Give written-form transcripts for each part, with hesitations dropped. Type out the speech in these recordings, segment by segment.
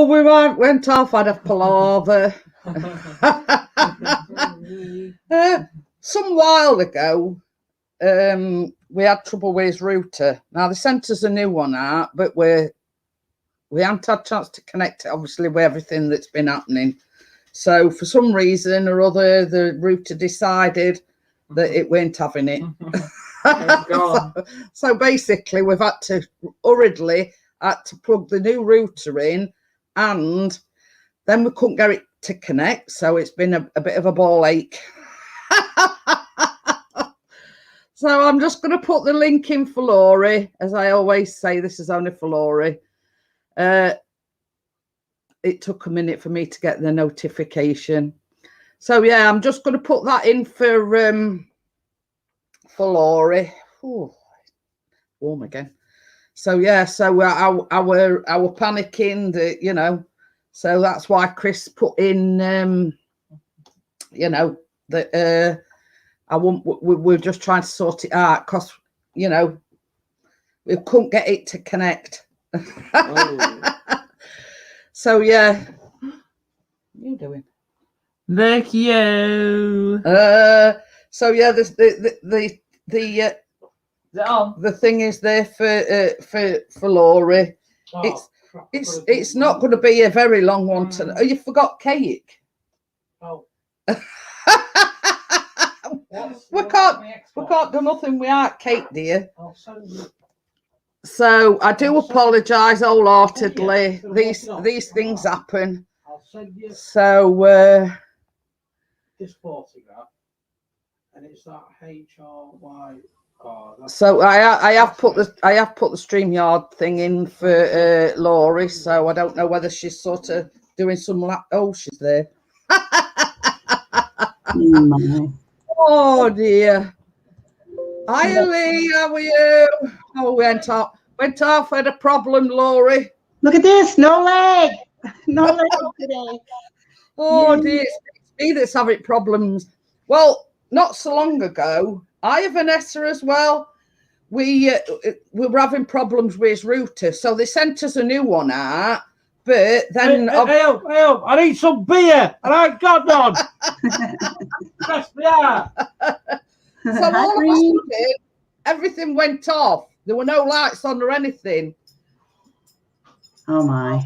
we went off, had a palaver. Some while ago, we had trouble with his router. Now they sent us a new one out, but we haven't had a chance to connect it, obviously, with everything that's been happening. So for some reason or other, the router decided that it weren't having it. So basically, we've had to hurriedly plug the new router in, and then we couldn't get it to connect. So it's been a bit of a ball ache. So I'm just going to put the link in for Laurie. As I always say, this is only for Laurie. It took a minute for me to get the notification. So yeah, I'm just going to put that in for Laurie. Ooh, warm again. So yeah, so I were panicking that, you know, so that's why Chris put in, you know, that we're just trying to sort it out because, you know, we couldn't get it to connect. Oh. So yeah, what are you doing? Thank you. So yeah, the thing is there for Laurie. Oh, it's not going to be a very long one tonight. Oh, you forgot cake. Oh. we can't do nothing without cake, dear. So I do apologise wholeheartedly. These things happen. I'll send you so this photograph, and it's that HRY. So I have put the StreamYard thing in for Laurie. So I don't know whether she's sort of doing some. Oh, she's there. Oh dear. Hi Lee, how are you? Oh, went off. Had a problem, Laurie. Look at this, no leg. No leg today. Oh dear, it's me that's having problems. Well, not so long ago, I have Vanessa as well. We were having problems with his router, so they sent us a new one out. But then, help! I need some beer, and I ain't got none. Press me out. So all of a sudden, everything went off. There were no lights on or anything. Oh my!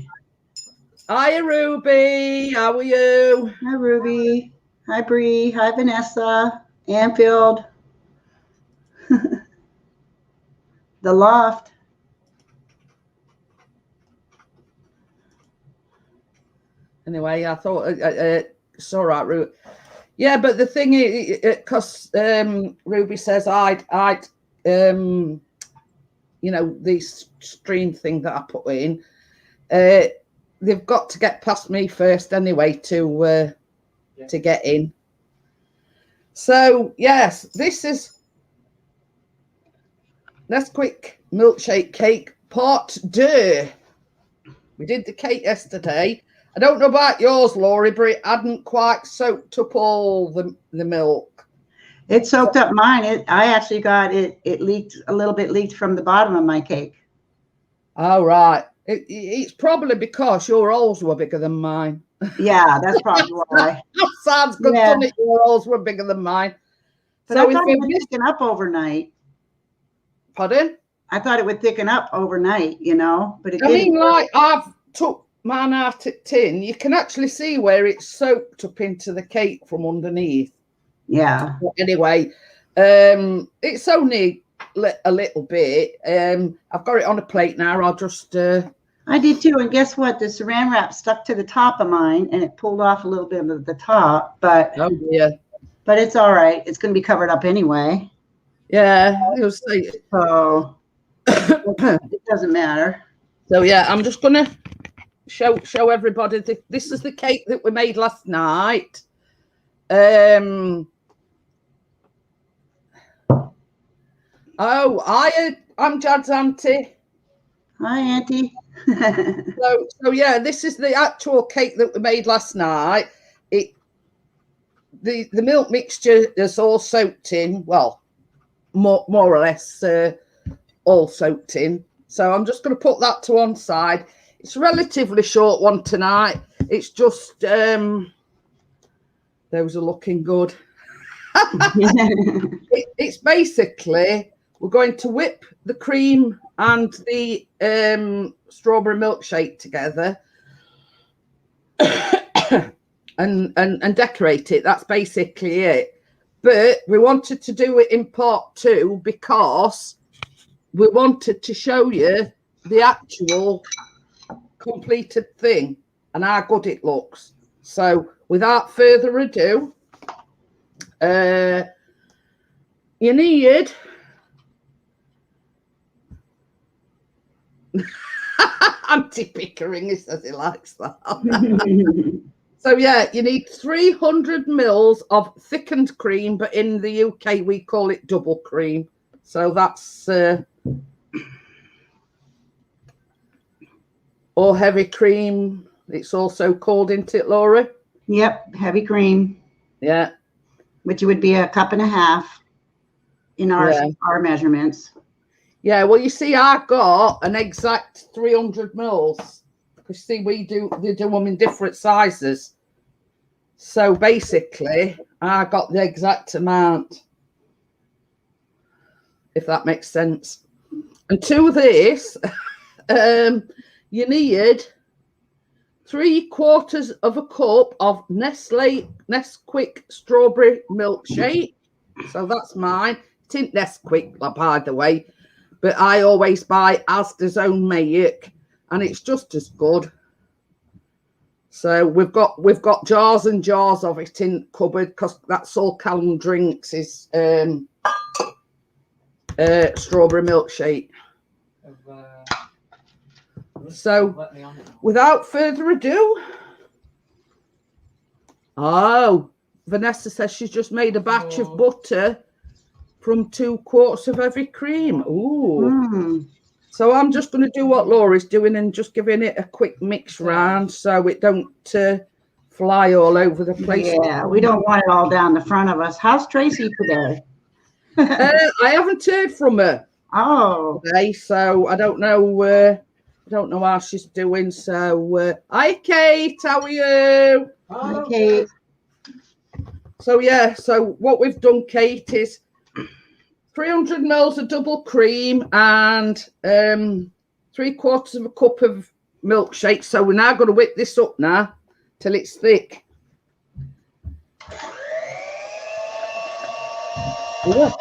Hi Ruby, how are you? Hi Ruby. Hi Bree. Hi Vanessa. Anfield. The loft. Anyway, I thought it's all right, Ruby. Yeah, but the thing is, because Ruby says I'd you know, this stream thing that I put in, they've got to get past me first anyway to get in. So yes, this is Nesquick milkshake cake part 2. We did the cake yesterday. I don't know about yours, Laurie, but it hadn't quite soaked up all the milk. It soaked up mine. I actually got it. It leaked a little bit, leaked from the bottom of my cake. Oh, right. It's probably because your rolls were bigger than mine. Yeah, that's probably why. That sounds good, doesn't it? Your rolls were bigger than mine. But so I thought it would thicken up overnight. Pardon? I thought it would thicken up overnight, you know, but it didn't. I mean, like, I've took mine out at tin. You can actually see where it's soaked up into the cake from underneath. Yeah. But anyway, it's only a little bit. I've got it on a plate now. I'll just... I did too. And guess what? The saran wrap stuck to the top of mine and it pulled off a little bit of the top. But oh, yeah. But it's all right. It's going to be covered up anyway. Yeah. You'll see. So it doesn't matter. So, yeah, I'm just going to show everybody. This is the cake that we made last night. Oh, I'm Jad's auntie. Hi, Auntie. so yeah, this is the actual cake that we made last night. The milk mixture is all soaked in. Well, more or less all soaked in. So I'm just going to put that to one side. It's a relatively short one tonight. It's just those are looking good. It's basically we're going to whip the cream and the strawberry milkshake together and decorate it. That's basically it. But we wanted to do it in part 2 because we wanted to show you the actual completed thing and how good it looks. So without further ado, you need anti-pickering, he says he likes that. So yeah, you need 300 mils of thickened cream, but in the UK we call it double cream. So that's or heavy cream. It's also called, isn't it, Laura? Yep, heavy cream. Yeah. Which would be a cup and a half in our measurements. Yeah, well, you see, I got an exact 300 mils. Because see, they do them in different sizes. So basically, I got the exact amount, if that makes sense. And to this, you need 3/4 of a cup of Nestle Nesquik Strawberry milkshake. So that's mine. It ain't Nesquick, by the way, but I always buy Asda's own make, and it's just as good. So we've got jars and jars of it in cupboard because that's all Callum drinks is strawberry milkshake. So without further ado, Vanessa says she's just made a batch of butter from 2/4 of every cream. Ooh. So I'm just going to do what Laura's doing and just giving it a quick mix round so it don't fly all over the place. Yeah, we don't want it all down the front of us. How's Tracy today? I haven't heard from her. Oh. Today, so I don't know. I don't know how she's doing. So, hi, Kate. How are you? Hi, Kate. So yeah. So what we've done, Kate, is 300 mils of double cream and 3/4 of a cup of milkshake. So we're now going to whip this up now till it's thick. Yeah.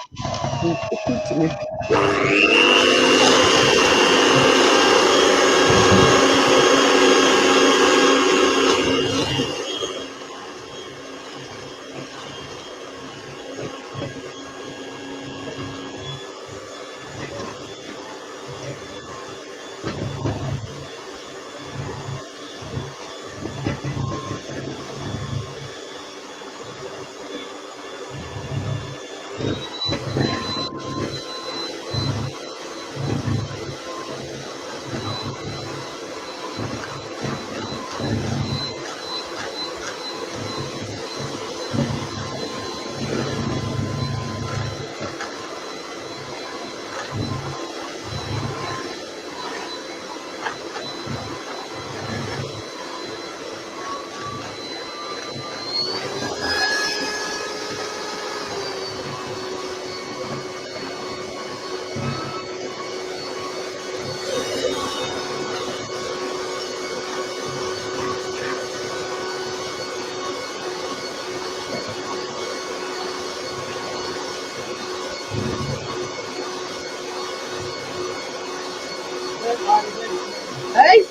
Hey,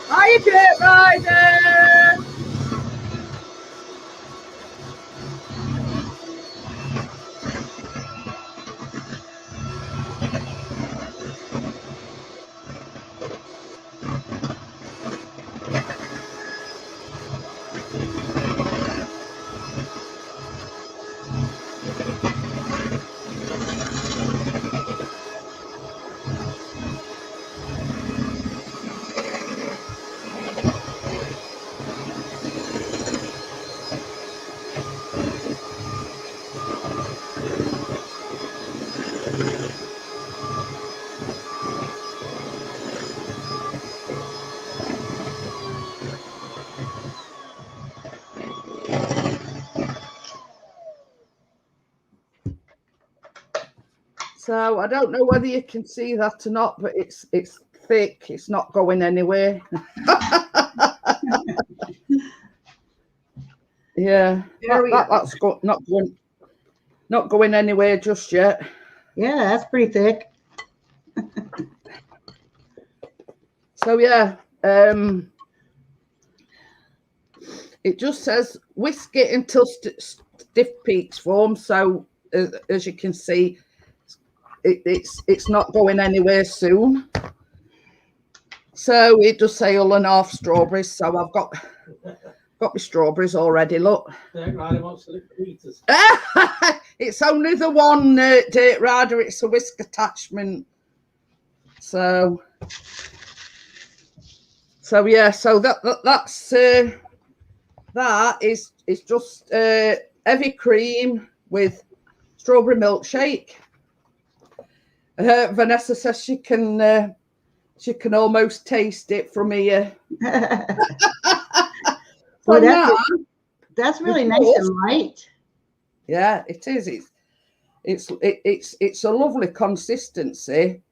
hiya, Kurt Ryder. So I don't know whether you can see that or not, but it's thick. It's not going anywhere. Yeah, that's not going anywhere just yet. Yeah, that's pretty thick. So yeah, it just says whisk it until stiff peaks form. So as you can see, it's not going anywhere soon. So it does say 1.5 strawberries. So I've got my strawberries already. Look, Dirt Rider wants to lick the meters. it's only the one Dirt Rider. It's a whisk attachment. So yeah. So that's that is just heavy cream with strawberry milkshake. Vanessa says she can almost taste it from here. Well, that's really nice and light. Yeah, it is. It's a lovely consistency.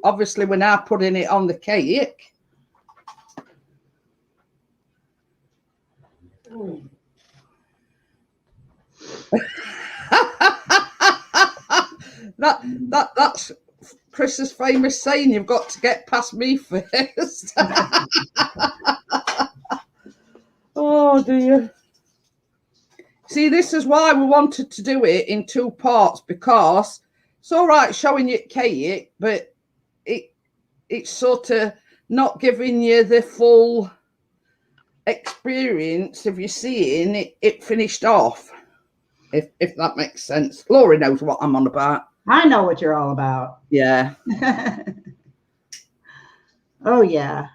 Obviously, we're now putting it on the cake. That's Chris's famous saying, you've got to get past me first. Oh dear. See, this is why we wanted to do it in 2 parts, because it's all right showing you cake, but it's sort of not giving you the full experience of you seeing it finished off, if that makes sense. Laurie knows what I'm on about. I know what you're all about. Yeah. Oh yeah.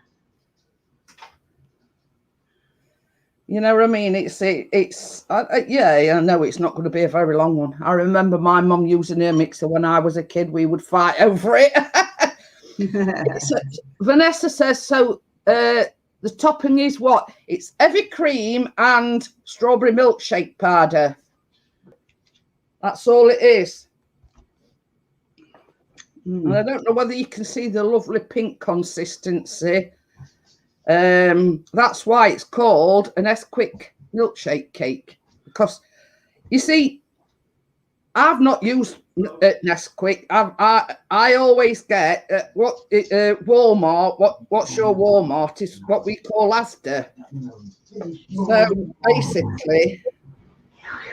You know what I mean? Yeah, I know it's not going to be a very long one. I remember my mum using her mixer when I was a kid. We would fight over it. Vanessa says, so the topping is what? It's heavy cream and strawberry milkshake powder. That's all it is. And I don't know whether you can see the lovely pink consistency. That's why it's called a Nesquick milkshake cake, because you see, I've not used Nesquick. I always get Walmart. What's your Walmart is what we call Asda. So basically,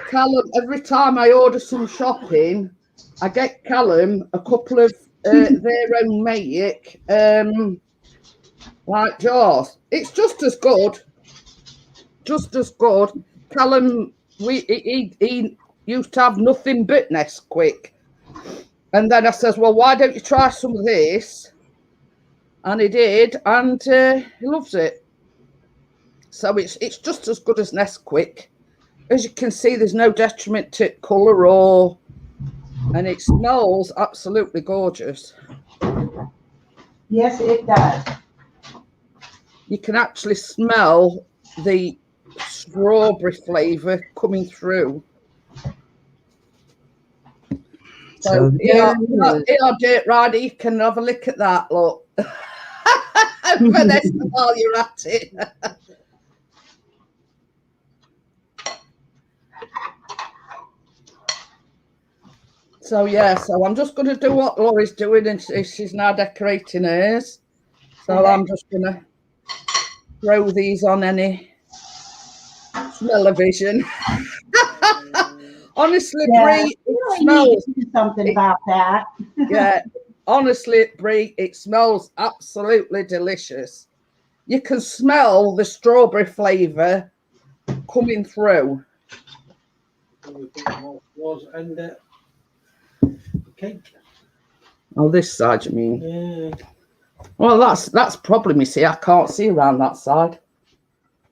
Callum, every time I order some shopping, I get Callum a couple of their own make. Like jars. It's just as good. Callum, he used to have nothing but Nesquick. And then I says, well, why don't you try some of this? And he did, and he loves it. So it's just as good as Nesquick. As you can see, there's no detriment to colour and it smells absolutely gorgeous. Yes, it does. You can actually smell the strawberry flavour coming through. So yeah, Dirt Rider, you can have a look at that, look. Vanessa, while you're at it. So yeah, so I'm just going to do what Laurie's doing, and she's now decorating hers. So I'm just going to throw these on any smell-o-vision. Honestly, Brie, it smells something about that. Yeah, honestly, Brie, it smells absolutely delicious. You can smell the strawberry flavour coming through. And cake. Oh, this side, you mean? Yeah. Well, that's probably me. See, I can't see around that side.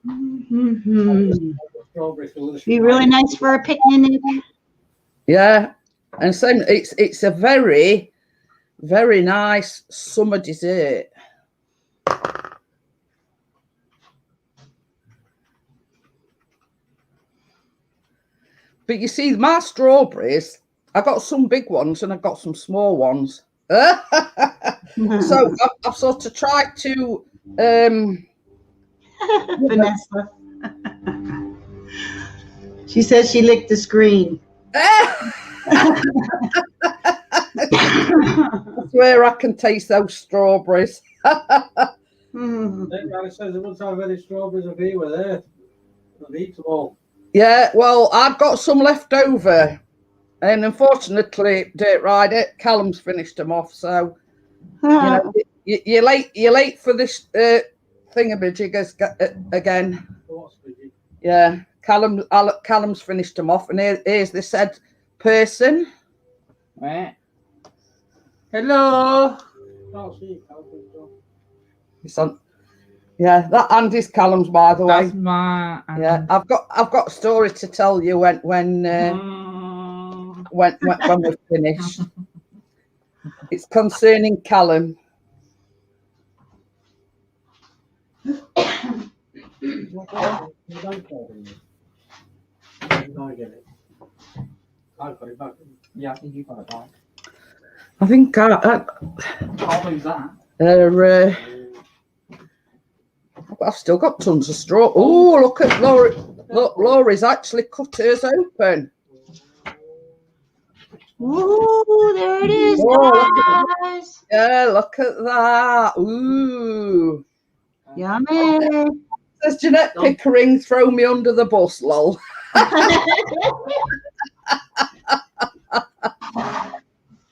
Mm-hmm. Be really nice for a picnic. Yeah, and same. It's a very, very nice summer dessert. But you see, my strawberries, I got some big ones and I got some small ones. So I've sort of tried to Vanessa. She says she licked the screen. I swear I can taste those strawberries. Granny says there wouldn't have any strawberries if he were there. I'd eat them all. Yeah, well, I've got some left over. And unfortunately, Dirt Rider, Callum's finished them off. So, you know, you're late for this thingamajig again. Yeah, Callum's finished them off. And here's the said person. Right. Hello. It's on. Yeah, that Andy's Callum's, by the way. That's my. Yeah, I've got a story to tell you when we're finished. It's concerning Callum. Yeah, I think you got it back. I think I'll lose that. I've still got tons of straw. Oh, look at Laura. Look, Laura's actually cut hers open. Ooh, there it is, Oh, guys. Yeah, look at that. Ooh. Yummy. Says Jeanette Pickering, throw me under the bus, lol.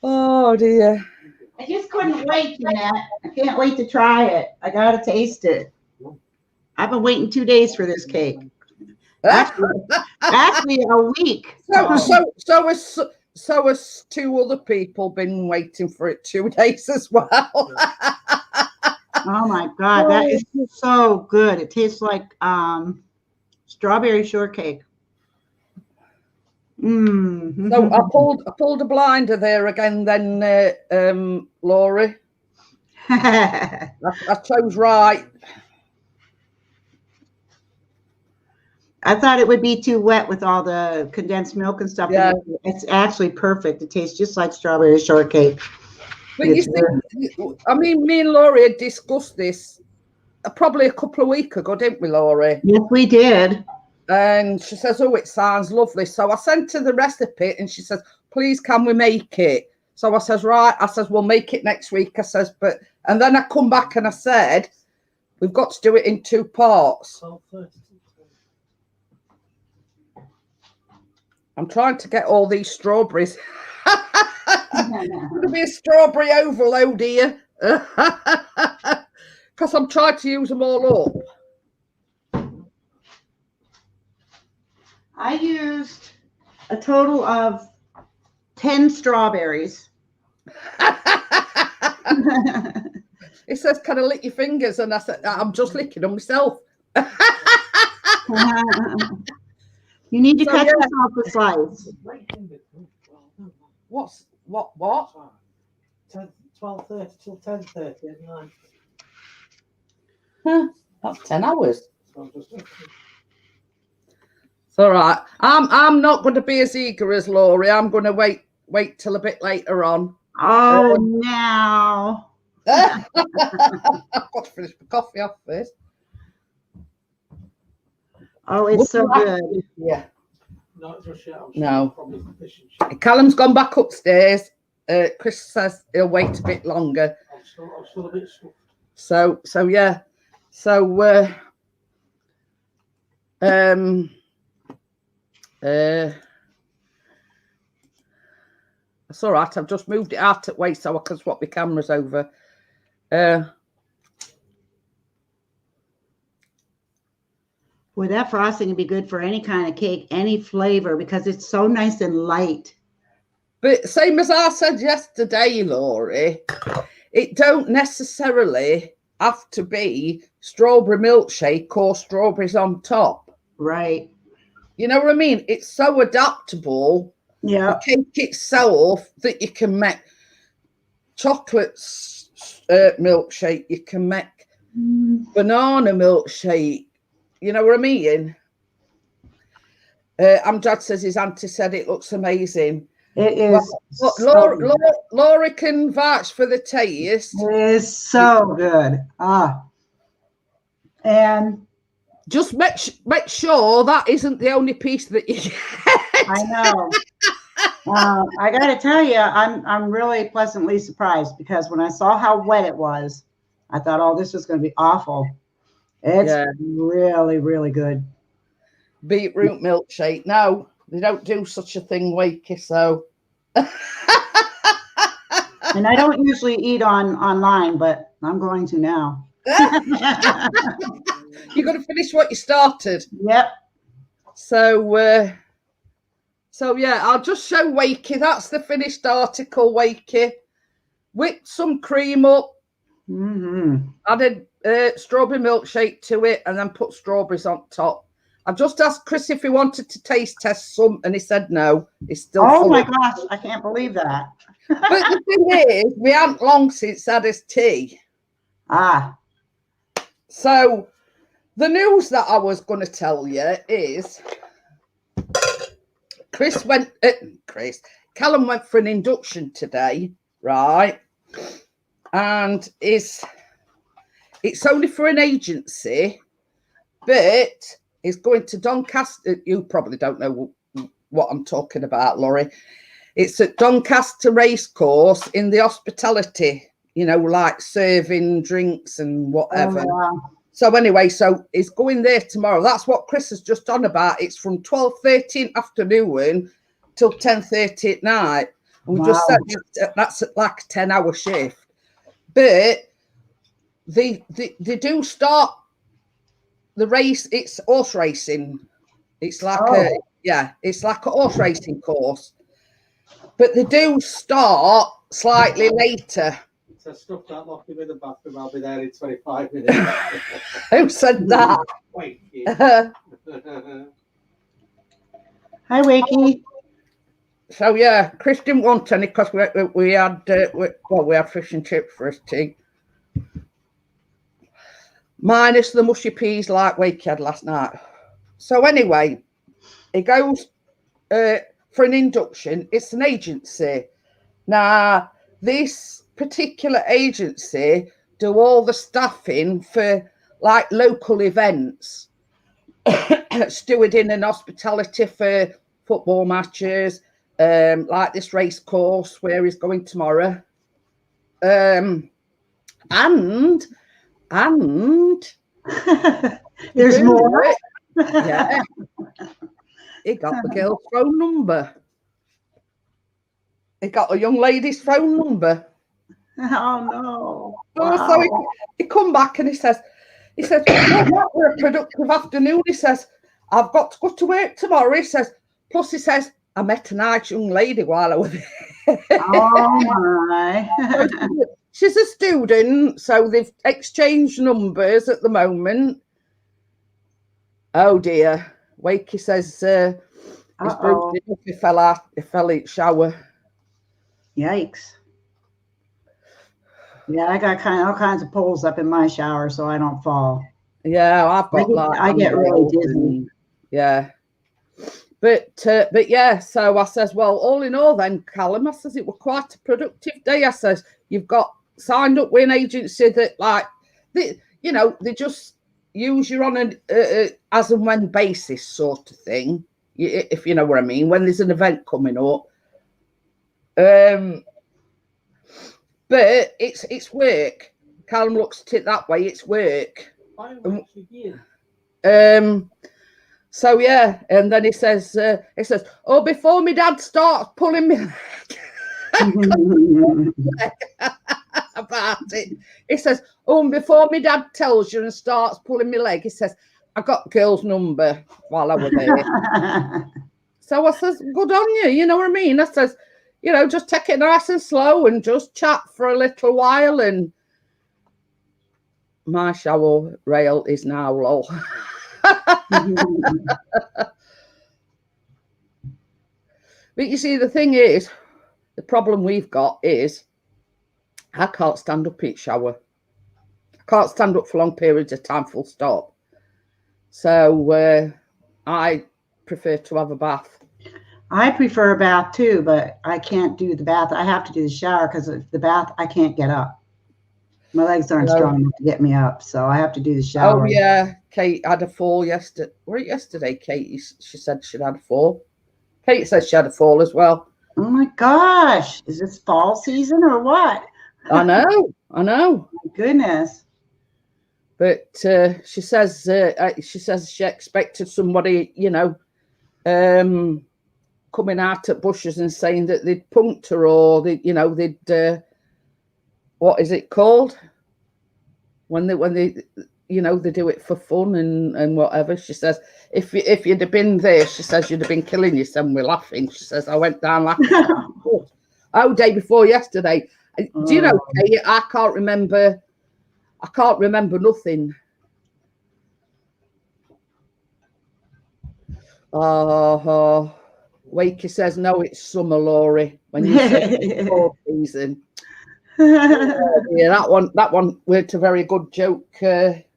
Oh dear. I just couldn't wait, Jeanette. I can't wait to try it. I gotta taste it. I've been waiting 2 days for this cake. Actually a week. So has two other people been waiting for it 2 days as well. Oh my God, that is so good. It tastes like strawberry shortcake. Mm. So I pulled a blinder there again then, Laurie. I chose right. I thought it would be too wet with all the condensed milk and stuff. Yeah. It's actually perfect. It tastes just like strawberry shortcake. But you see, I mean, me and Laurie had discussed this probably a couple of weeks ago, didn't we, Laurie? Yes, we did. And she says, oh, it sounds lovely. So I sent her the recipe and she says, please, can we make it? So I says, right. I says, we'll make it next week. I says, and then I come back and I said, we've got to do it in 2 parts. I'm trying to get all these strawberries. It's going to be a strawberry overload here. Because I'm trying to use them all up. I used a total of 10 strawberries. It says, can I lick your fingers? And I said, I'm just licking them myself. You need to cut yourself a slice. What? 12:30 till 10:30 at night. Huh, that's 10 hours. It's all right. I'm not going to be as eager as Laurie. I'm going to wait till a bit later on. Oh, no. I've got to finish my coffee off first. Oh, it's so good. Yeah. No. Callum's gone back upstairs. Chris says he'll wait a bit longer. I'm still a bit stuffed. So yeah. So it's all right. I've just moved it out of the way so I can swap my cameras over. Boy, that frosting would be good for any kind of cake, any flavor, because it's so nice and light. But same as I said yesterday, Laurie, it don't necessarily have to be strawberry milkshake or strawberries on top. Right. You know what I mean? It's so adaptable. Yeah. The cake itself that you can make chocolate milkshake, you can make banana milkshake. You know what I mean? Amjad says his auntie said it looks amazing. It is. But So good. Laura can vouch for the taste. It is so good. And Just make sure that isn't the only piece that you get. I know. I got to tell you, I'm really pleasantly surprised because when I saw how wet it was, I thought, oh, this was going to be awful. It's really, really good. Beetroot milkshake. No, they don't do such a thing, Wakey. So. And I don't usually eat online, but I'm going to now. You're going to finish what you started. Yep. So, so yeah, I'll just show Wakey. That's the finished article, Wakey. Whipped some cream up. Added strawberry milkshake to it, and then put strawberries on top. I just asked Chris if he wanted to taste test some, and he said no. He's still. Oh my gosh, I can't believe that. But the thing is, we haven't long since had his tea. So the news that I was going to tell you is Callum went for an induction today, right? And it's only for an agency, but it's going to Doncaster. You probably don't know what I'm talking about, Laurie. It's at Doncaster Racecourse in the hospitality, you know, like serving drinks and whatever. Oh, wow. So anyway, so it's going there tomorrow. That's what Chris has just on about. It's from 12:30 afternoon till 10:30 at night. And we just said that's like a 10-hour shift. But they do start the race. It's horse racing. It's like it's like a horse racing course. But they do start slightly later. So stuff that lock him in the bathroom. I'll be there in 25 minutes. Who said that? Wait. Hi, Wakey. So yeah, Chris didn't want any because we had fish and chips for his tea, minus the mushy peas like Wakey had last night. So anyway, he goes for an induction. It's an agency. Now this particular agency do all the staffing for like local events, stewarding and hospitality for football matches. Like this race course where he's going tomorrow. And there's more. Yeah. He got the girl's phone number. He got a young lady's phone number. Oh no. Wow. So he come back and he says, well, we're a productive afternoon. He says, I've got to go to work tomorrow. He says, plus he says, I met a nice young lady while I was there. Oh my. She's a student, so they've exchanged numbers at the moment. Oh dear. Wakey says he fell in shower. Yikes. Yeah, I got all kinds of poles up in my shower so I don't fall. Yeah, I've got I get really dizzy. Yeah. But yeah, so I says, well, all in all then, Callum, I says, it was quite a productive day. I says, you've got signed up with an agency that they just use you on an as and when basis sort of thing, if you know what I mean, when there's an event coming up. But it's work. Callum looks at it that way, it's work. So yeah, and then he says, oh, before my dad starts pulling me about it, he says, oh, and before my dad tells you and starts pulling my leg, he says, I got girl's number while I was there. So I says, good on you, you know what I mean? I says, you know, just take it nice and slow and just chat for a little while. And my shower rail is now low. But you see, the thing is, the problem we've got is I can't stand up each shower. I can't stand up for long periods of time, full stop. So I prefer to have a bath. I prefer a bath too, but I can't do the bath. I have to do the shower because of the bath, I can't get up. My legs aren't strong enough to get me up, so I have to do the shower. Oh yeah, Kate had a fall yesterday. Was it yesterday, Kate? She said she'd had a fall. Kate said she had a fall as well. Oh my gosh. Is this fall season or what? I know. My goodness. But she says she expected somebody, coming out at bushes and saying that they'd punked her or they'd what is it called when they they do it for fun and whatever. She says if you'd have been there, she says you'd have been killing yourself. And we're laughing. She says I went down laughing. Day before yesterday. Do you know, Kate, I can't remember nothing. Oh, Wakey says no, it's summer, Laurie. When you say fall season. Yeah, that one weren't a very good joke.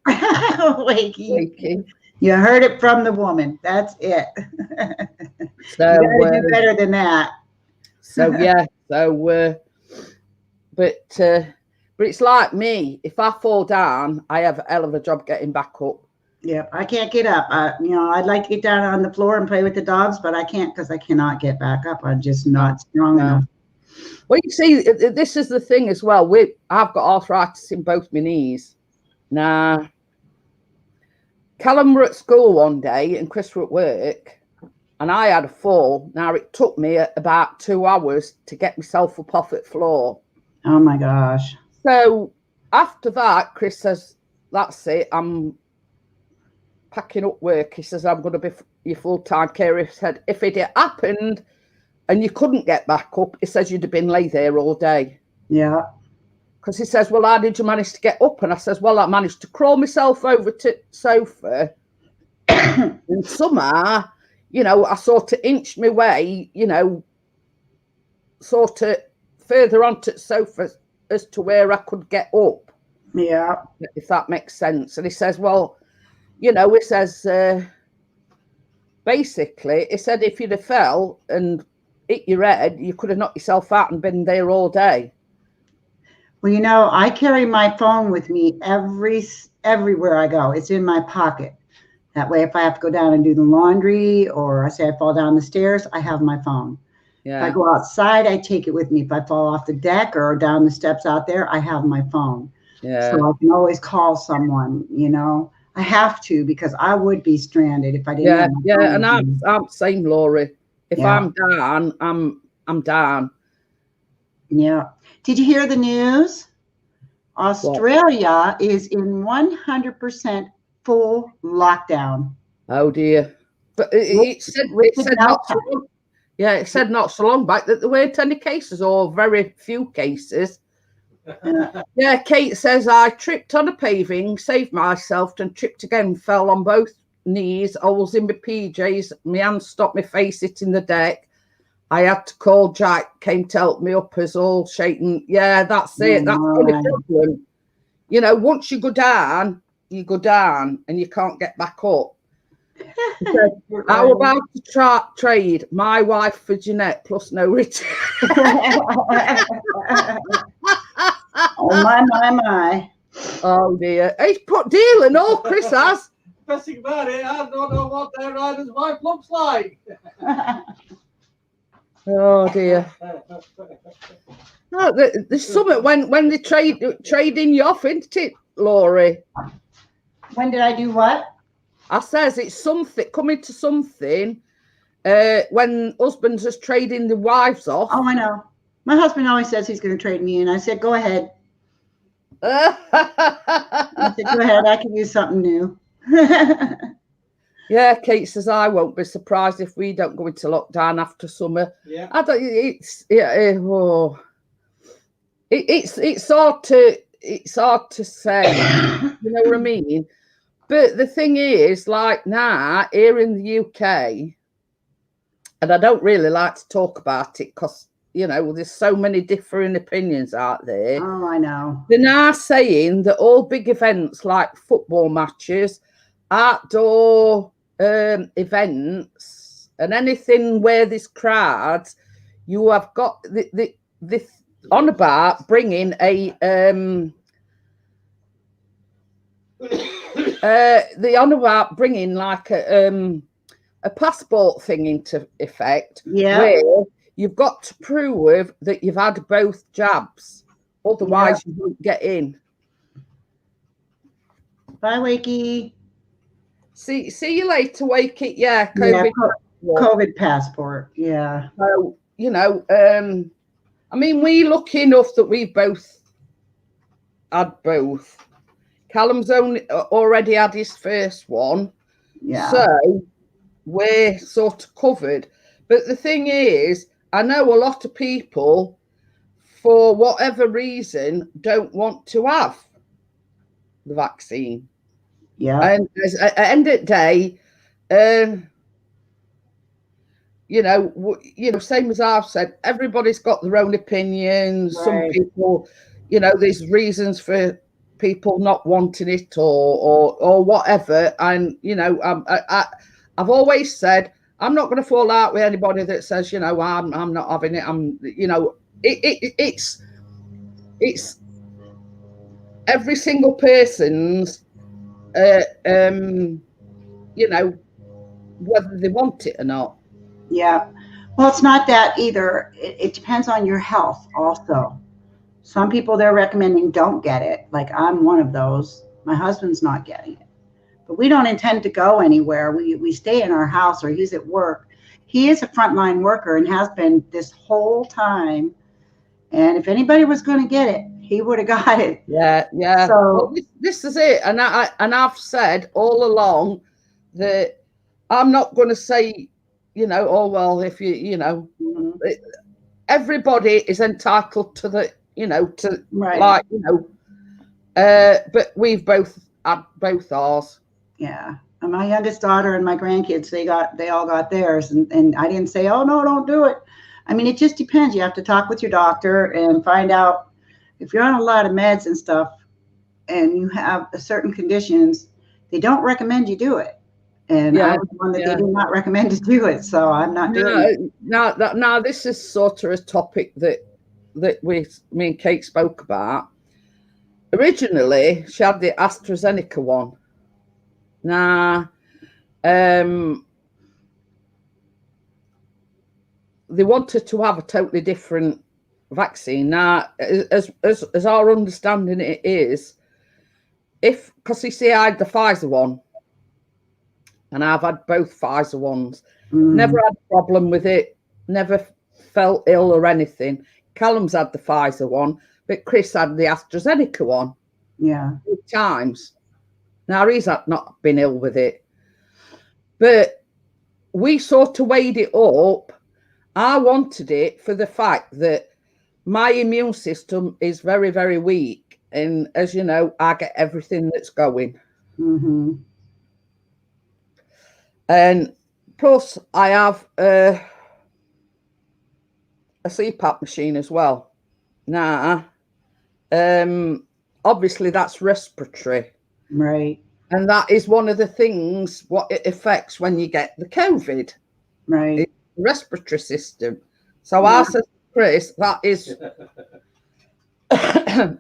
Wakey. You heard it from the woman. That's it. So you gotta do better than that. So yeah, but it's like me. If I fall down, I have a hell of a job getting back up. Yeah, I can't get up. I'd like to get down on the floor and play with the dogs, but I can't because I cannot get back up. I'm just not strong enough. Well, you see, this is the thing as well. I've got arthritis in both my knees. Now, Callum were at school one day and Chris were at work, and I had a fall. Now, it took me about 2 hours to get myself up off the floor. Oh, my gosh. So after that, Chris says, that's it. I'm packing up work. He says, I'm going to be your full-time carer. He said, if it had happened and you couldn't get back up, he says, you'd have been lay there all day. Yeah. Because he says, well, how did you manage to get up? And I says, well, I managed to crawl myself over to the sofa. And somehow, I sort of inched my way, sort of further onto the sofa as to where I could get up. Yeah. If that makes sense. And he says, well, he says, basically, he said, if you'd have fell and hit your head, you could have knocked yourself out and been there all day. Well, I carry my phone with me everywhere I go. It's in my pocket. That way, if I have to go down and do the laundry or I say I fall down the stairs, I have my phone. Yeah. If I go outside, I take it with me. If I fall off the deck or down the steps out there, I have my phone. Yeah. So I can always call someone, I have to because I would be stranded if I didn't have my phone. And I'm the same, Laurie. If I'm down, I'm down. Yeah. Did you hear the news? Australia is in 100% full lockdown. Oh dear. But it said not so long. Yeah, it said not so long back that there weren't any cases or very few cases. Yeah, Kate says, I tripped on a paving, saved myself, and tripped again, fell on both knees. I was in my PJs. My hand stopped my face hitting the deck. I had to call Jack, came to help me up as all shaking. Yeah, that's it. That's the only problem. Once you go down and you can't get back up. Said, how about to trade my wife for Jeanette plus no return? Oh, my. Oh, dear. He's put deal and all, Chris has. Best thing about it, I don't know what their rider's wife looks like. Oh, dear. No, there's something when they trading you off, isn't it, Laurie? When did I do what? I says it's something, coming to something, when husbands is trading the wives off. Oh, I know. My husband always says he's going to trade me in. I said, go ahead. I said, go ahead. I can use something new. Yeah, Kate says, I won't be surprised if we don't go into lockdown after summer. Yeah. I don't, it's hard to say, you know what I mean? But the thing is, like now, here in the UK, and I don't really like to talk about it because, there's so many differing opinions out there. Oh, I know. They're now saying that all big events like football matches, outdoor events, and anything where there's crowds, you have got the on about bringing a the on about bringing like a passport thing into effect, where you've got to prove that you've had both jabs, otherwise you won't get in. Bye, Wakey. See you later, Wakey. Yeah, COVID passport. Yeah. So, you know, I mean, we lucky enough that we've both had both. Callum's already had his first one. Yeah. So we're sort of covered. But the thing is, I know a lot of people, for whatever reason, don't want to have the vaccine. Yeah. And at the end of the day, you know, same as I've said, everybody's got their own opinions. Right. Some people, you know, there's reasons for people not wanting it or whatever. And, you know, I've always said, I'm not going to fall out with anybody that says, you know, I'm not having it. You know, it's every single person's, you know, whether they want it or not. Yeah. Well, it's not that either. It depends on your health also. Some people they're recommending don't get it. Like I'm one of those. My husband's not getting it. But we don't intend to go anywhere. We stay in our house or he's at work. He is a frontline worker and has been this whole time. And if anybody was going to get it, he would have got it. Yeah, yeah. So well, this is it. And I've said all along that I'm not going to say, you know, oh, well, if you know, everybody is entitled to the, you know, to like, you know, but we've both had both ours. Yeah. And my youngest daughter and my grandkids, they all got theirs. And I didn't say, oh, no, don't do it. I mean, it just depends. You have to talk with your doctor and find out if you're on a lot of meds and stuff and you have certain conditions, they don't recommend you do it. And I was one that they did not recommend to do it. So I'm not doing it. Now, this is sort of a topic that me and Kate spoke about. Originally, she had the AstraZeneca one. Now, they wanted to have a totally different vaccine. Now, as our understanding it is, because you see, I had the Pfizer one, and I've had both Pfizer ones. Never had a problem with it. Never felt ill or anything. Callum's had the Pfizer one, but Chris had the AstraZeneca one. Yeah. 2 times. Now, he's not been ill with it. But we sort of weighed it up. I wanted it for the fact that my immune system is very, very weak. And as you know, I get everything that's going. Mm-hmm. And plus, I have a CPAP machine as well. Now, obviously, that's respiratory. Right. And that is one of the things what it affects when you get the COVID. Right. It's the respiratory system. So I said, Chris, that is,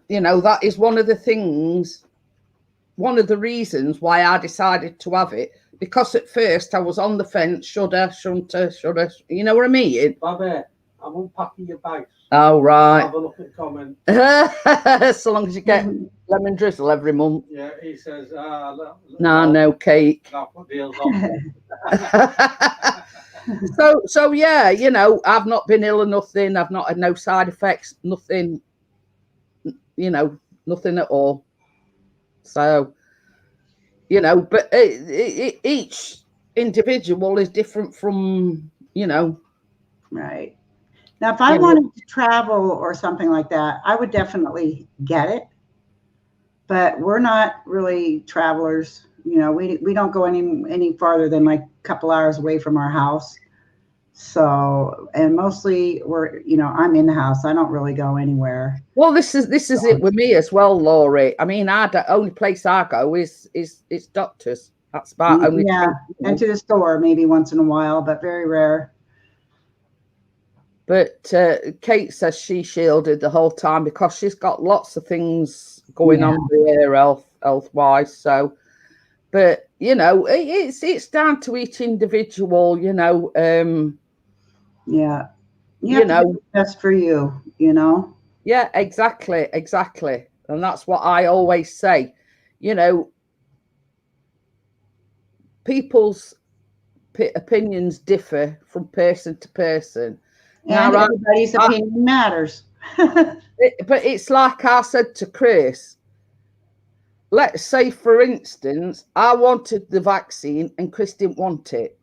you know, that is one of the things, one of the reasons why I decided to have it. Because at first I was on the fence, should I, shouldn't I, you know what I mean? Bobby, I'm unpacking your bags. Oh, right. Have a look at comment. So long as you get lemon drizzle every month. Yeah, he says, no cake. Deals on. So yeah, you know, I've not been ill or nothing. I've not had no side effects, nothing, you know, nothing at all. So, you know, but each individual is different from, you know. Right. Now, if I wanted to travel or something like that, I would definitely get it. But we're not really travelers. You know, we don't go any farther than like a couple hours away from our house. So, and mostly I'm in the house. I don't really go anywhere. Well, this is it with me as well, Laurie. I mean, the only place I go is doctors. That's about only Yeah, thing, you know. and to the store maybe once in a while, but very rare. But Kate says she shielded the whole time because she's got lots of things going on with her health wise. So, but you know, it's down to each individual. You know, Yeah, you know, best for you. You know. Yeah, exactly, and that's what I always say. You know, people's opinions differ from person to person. And everybody's opinion matters. But it's like I said to Chris, let's say, for instance, I wanted the vaccine and Chris didn't want it.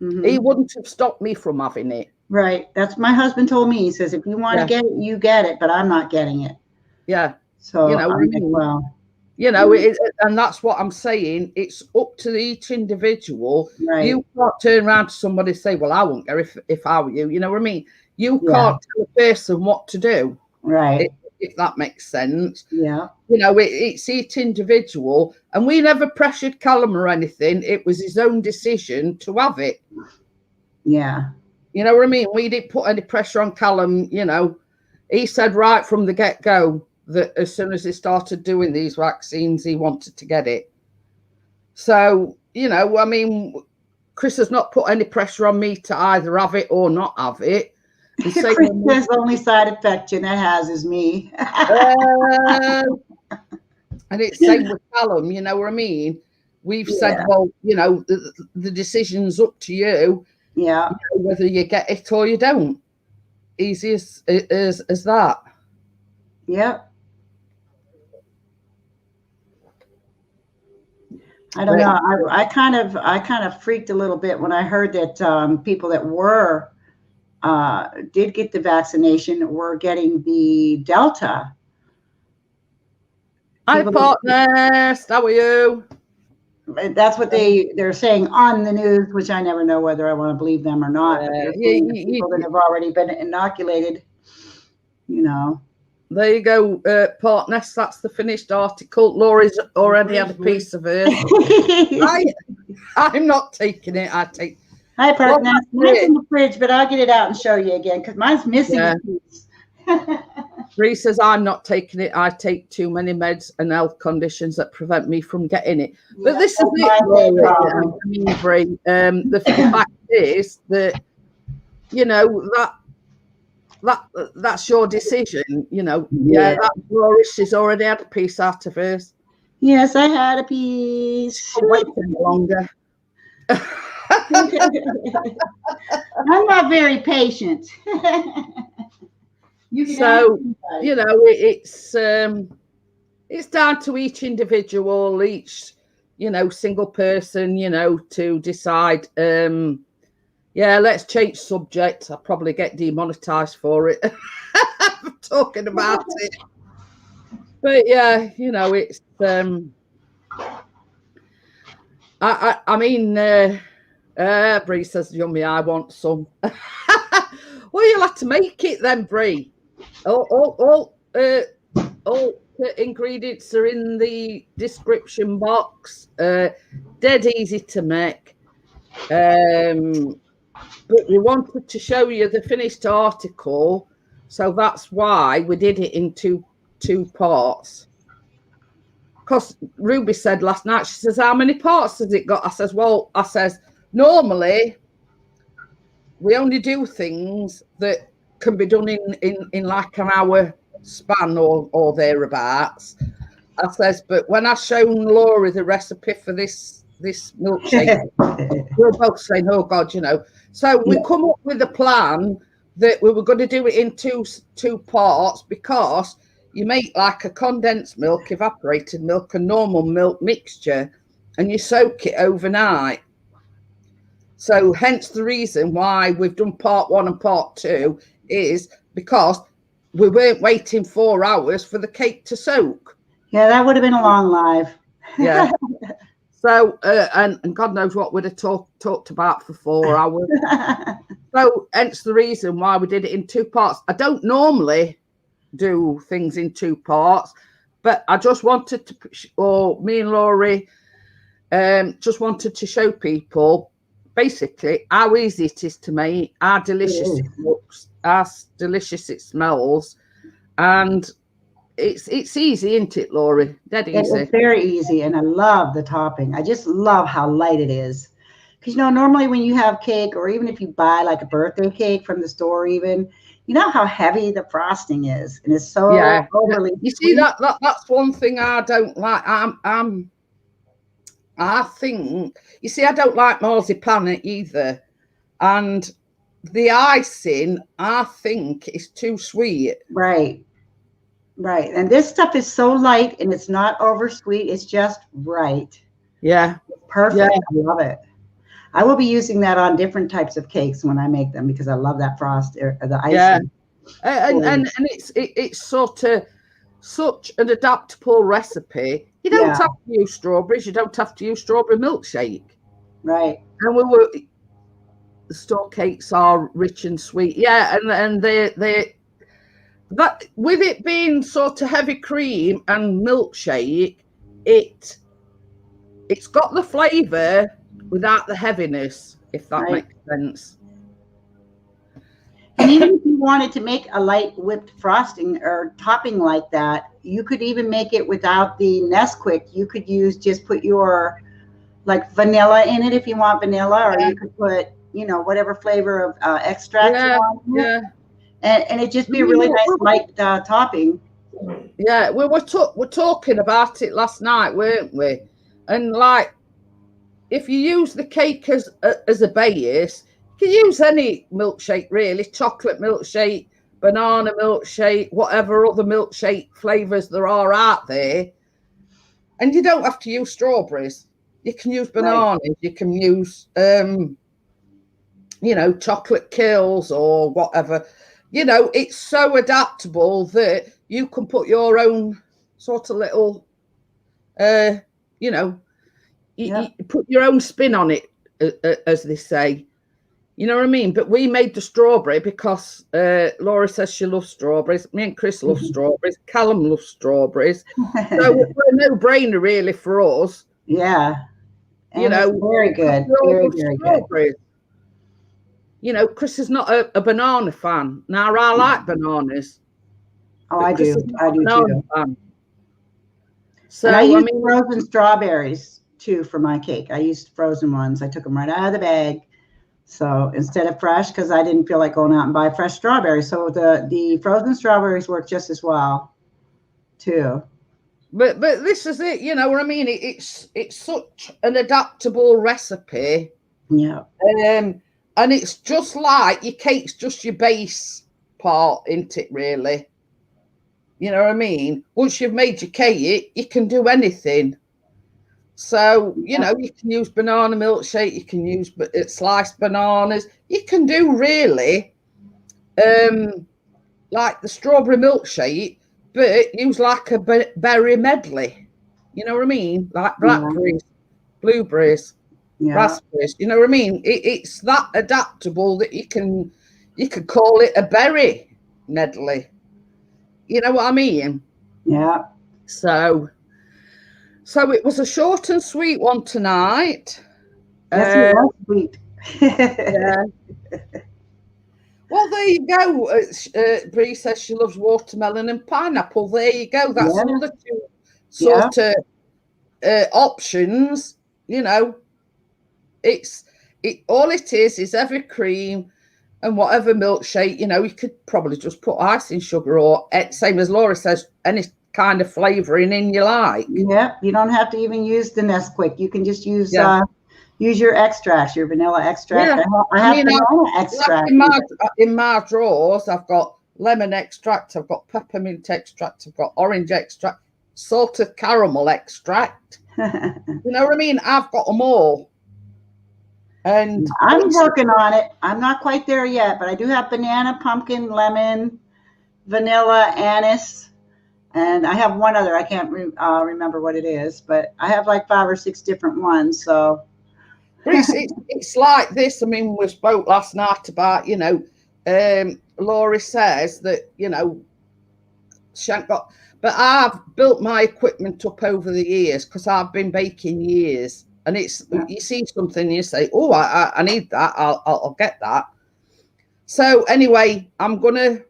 Mm-hmm. He wouldn't have stopped me from having it. Right. That's my husband told me. He says, if you want to get it, you get it, but I'm not getting it. Yeah. So, you know, well, you know, and that's what I'm saying. It's up to each individual. Right. You can't turn around to somebody and say, well, I won't go if I were you. You know what I mean? You can't tell a person what to do. Right. If that makes sense. Yeah. You know, it's each individual. And we never pressured Callum or anything. It was his own decision to have it. Yeah. You know what I mean? We didn't put any pressure on Callum. You know, he said right from the get-go that as soon as he started doing these vaccines, he wanted to get it. So, you know, I mean, Chris has not put any pressure on me to either have it or not have it. Chris says the only side effect Jeanette has is me. And it's same with Callum, you know what I mean? We've said, well, you know, the decision's up to you. Yeah. You know, whether you get it or you don't. Easy as that. Yep. I don't know. I kind of freaked a little bit when I heard that people that did get the vaccination were getting the Delta. Hi, partners. How are you? That's what they're saying on the news, which I never know whether I want to believe them or not. But people that have already been inoculated, you know. There you go, partners. That's the finished article. Laura's already had a piece of it. I'm not taking it. I take. Hi, partners. Mine's in the fridge, but I'll get it out and show you again because mine's missing a piece. Bree says, I'm not taking it. I take too many meds and health conditions that prevent me from getting it. But this is it, I mean, Bree. The fact is that, you know, that's your decision, you know. Yeah, that Laura, she's already had a piece out of hers. Yes, I had a piece. I'm waiting longer. I'm not very patient. So, you know, it's down to each individual, each, you know, single person, you know, to decide. Yeah, let's change subject. I'll probably get demonetized for it. Talking about it. But yeah, you know, it's I mean, Bree says, yummy, I want some. Well, you'll have to make it then, Bree. All ingredients are in the description box. Dead easy to make. But we wanted to show you the finished article, so that's why we did it in two parts. Because Ruby said last night, she says, how many parts has it got? I says, well, normally we only do things that can be done in like an hour span or thereabouts. I says, but when I shown Laura the recipe for this milkshake, we were both saying, oh God, you know. So we come up with a plan that we were going to do it in two parts, because you make like a condensed milk, evaporated milk, and normal milk mixture, and you soak it overnight. So hence the reason why we've done part 1 and part 2 is because we weren't waiting 4 hours for the cake to soak. Yeah, that would have been a long live. Yeah. So, and God knows what we'd have talked about for 4 hours. So hence the reason why we did it in 2 parts. I don't normally do things in 2 parts, but I just wanted to, or me and Laurie just wanted to show people basically how easy it is to make, how delicious it looks, how delicious it smells, and it's easy, isn't it, Laurie? Dead easy. It's very easy, and I love the topping. I just love how light it is. Because, you know, normally when you have cake, or even if you buy like a birthday cake from the store even, you know how heavy the frosting is, and it's so overly You sweet. see, that's one thing I don't like. I think, you see, I don't like marzipan either. And the icing, I think, is too sweet. Right. Right. And this stuff is so light, and it's not over sweet. It's just right. Yeah. Perfect. Yeah. I love it. I will be using that on different types of cakes when I make them, because I love that frost, or the icing. Yeah. And it's sort of such an adaptable recipe. You don't have to use strawberries. You don't have to use strawberry milkshake. Right. And the store cakes are rich and sweet. Yeah, and they but with it being sort of heavy cream and milkshake, it's got the flavour without the heaviness, if that makes sense. And even if you wanted to make a light whipped frosting or topping like that, you could even make it without the Nesquick. You could just put your like vanilla in it if you want vanilla, or you could put, you know, whatever flavor of extract you want. Yeah. And it'd just be a really nice light topping. Yeah, we were talking about it last night, weren't we? And like, if you use the cake as a base, you can use any milkshake really, chocolate milkshake, banana milkshake, whatever other milkshake flavors there are out there. And you don't have to use strawberries. You can use bananas. Right. You can use, you know, chocolate kills or whatever. You know, it's so adaptable that you can put your own sort of little, you know, you put your own spin on it, as they say. You know what I mean? But we made the strawberry because Laura says she loves strawberries. Me and Chris love strawberries. Callum loves strawberries. So it's a no-brainer really for us. Yeah. And you know, very good. Very, very good. You know, Chris is not a banana fan. Now, I like bananas. Oh, I do. I do too. Fan. So, and I use frozen strawberries too for my cake. I used frozen ones. I took them right out of the bag. So instead of fresh, because I didn't feel like going out and buy fresh strawberries. So the frozen strawberries work just as well too. But this is it, you know what I mean? It's such an adaptable recipe. Yeah. And it's just like your cake's just your base part, isn't it, really? You know what I mean? Once you've made your cake, you can do anything. So, you know, you can use banana milkshake, you can use sliced bananas. You can do really like the strawberry milkshake, but use like a berry medley. You know what I mean? Like blackberries, blueberries. Raspberries, you know what I mean? It's that adaptable that you can call it a berry medley. You know what I mean? Yeah. So it was a short and sweet one tonight. Yes, it was sweet. Yeah. Well, there you go. Bree says she loves watermelon and pineapple. There you go. That's another two sort of options. You know. All it is heavy cream and whatever milkshake. You know, you could probably just put icing sugar or same as Laura says, any kind of flavoring in you like. Yeah, you don't have to even use the Nesquick. You can just use your extracts, your vanilla extract. Yeah. I have vanilla extract. In my drawers, I've got lemon extract, I've got peppermint extract, I've got orange extract, salted caramel extract. You know what I mean? I've got them all. And I'm working on it. I'm not quite there yet, but I do have banana, pumpkin, lemon, vanilla, anise, and I have one other. I can't remember what it is, but I have like 5 or 6 different ones. So it's like this. I mean, we spoke last night about, you know, Laurie says that, you know, she ain't got, but I've built my equipment up over the years because I've been baking years. and it's you see something, you say, oh, I need that, I'll get that. So anyway, I'm gonna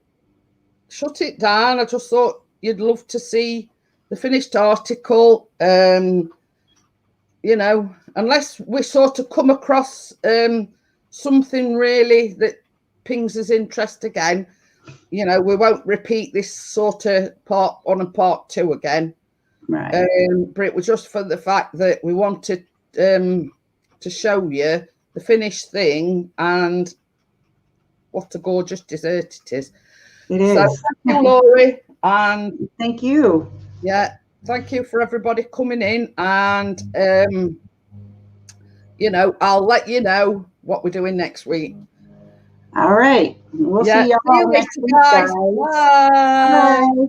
shut it down. I just thought you'd love to see the finished article. You know, unless we sort of come across something really that pings us interest again, you know, we won't repeat this sort of part 1 and part 2 again. Right. But it was just for the fact that we wanted to show you the finished thing and what a gorgeous dessert it is. It is. So thank you, Laurie, and thank you. Yeah, thank you for everybody coming in, and you know, I'll let you know what we're doing next week. All right. We'll see y'all See you next later, week, guys. guys. Bye. Bye.